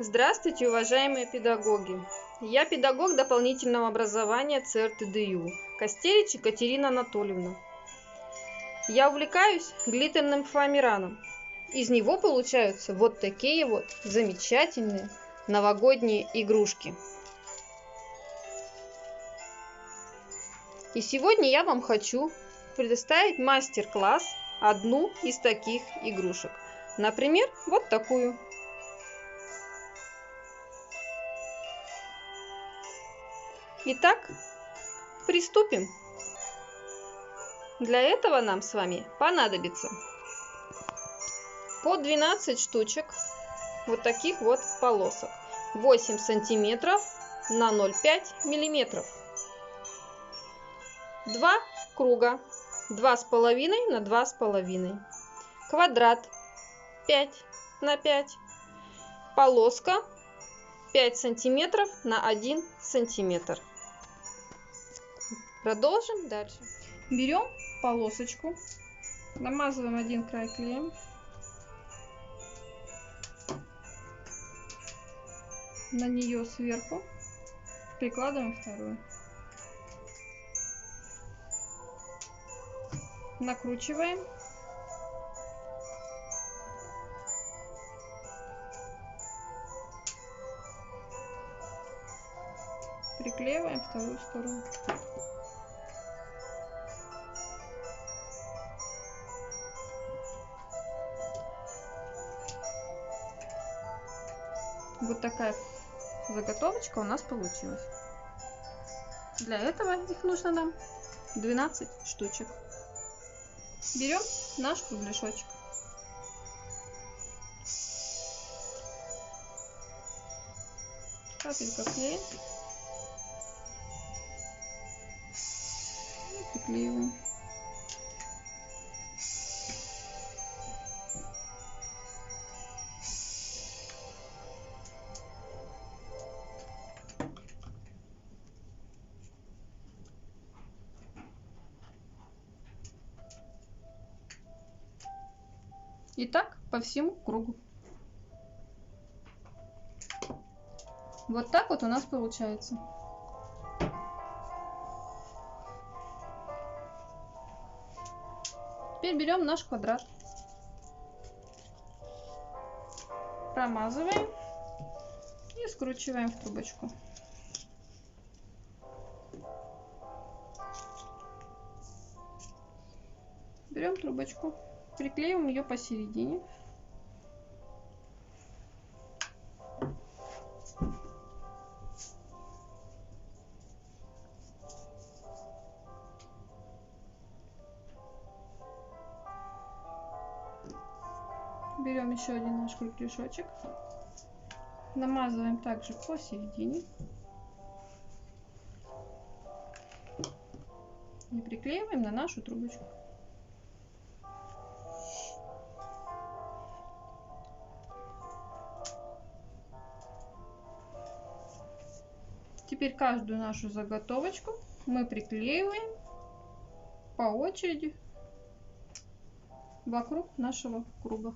Здравствуйте, уважаемые педагоги! Я педагог дополнительного образования ЦРТДЮ Костерич Екатерина Анатольевна. Я увлекаюсь глитерным фоамираном. Из него получаются вот такие вот замечательные новогодние игрушки. И сегодня я вам хочу предоставить мастер-класс одну из таких игрушек. Например, вот такую. Итак, приступим. Для этого нам с вами понадобится по 12 штучек вот таких вот полосок, 8 сантиметров на 0,5 миллиметров, 2 круга 2,5 на 2,5, квадрат 5 на 5, полоска 5 сантиметров на 1 сантиметр. Продолжим дальше. Берем полосочку, намазываем один край клеем, на нее сверху прикладываем вторую, накручиваем, приклеиваем вторую сторону. Вот такая заготовочка у нас получилась. Для этого их нужно нам 12 штучек. Берем наш кругляшочек. Капелька клея. И приклеиваем. И так по всему кругу. Вот так вот у нас получается. Теперь берем наш квадрат, промазываем и скручиваем в трубочку. Берем трубочку, приклеиваем ее посередине. Берем еще один наш кругляшочек, намазываем также посередине и приклеиваем на нашу трубочку. Теперь каждую нашу заготовочку мы приклеиваем по очереди вокруг нашего круга.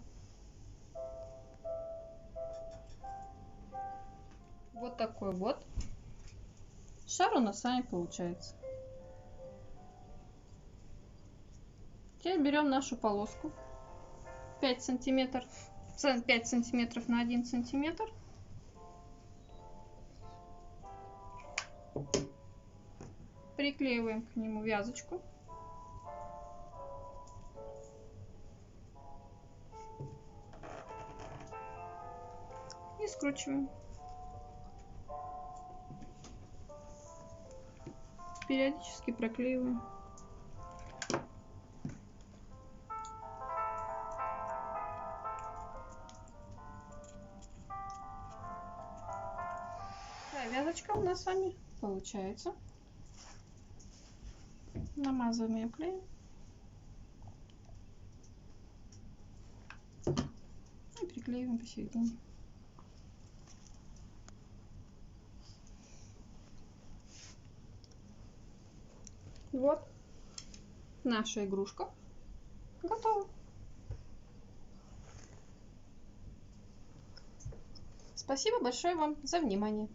Вот такой вот шар у нас с вами получается. Теперь берем нашу полоску 5 сантиметров на 1 сантиметр. Приклеиваем к нему вязочку. И скручиваем. Периодически проклеиваем. Такая вязочка у нас с вами получается. Намазываем ее клеем. И приклеиваем посередине. Вот наша игрушка готова. Спасибо большое вам за внимание.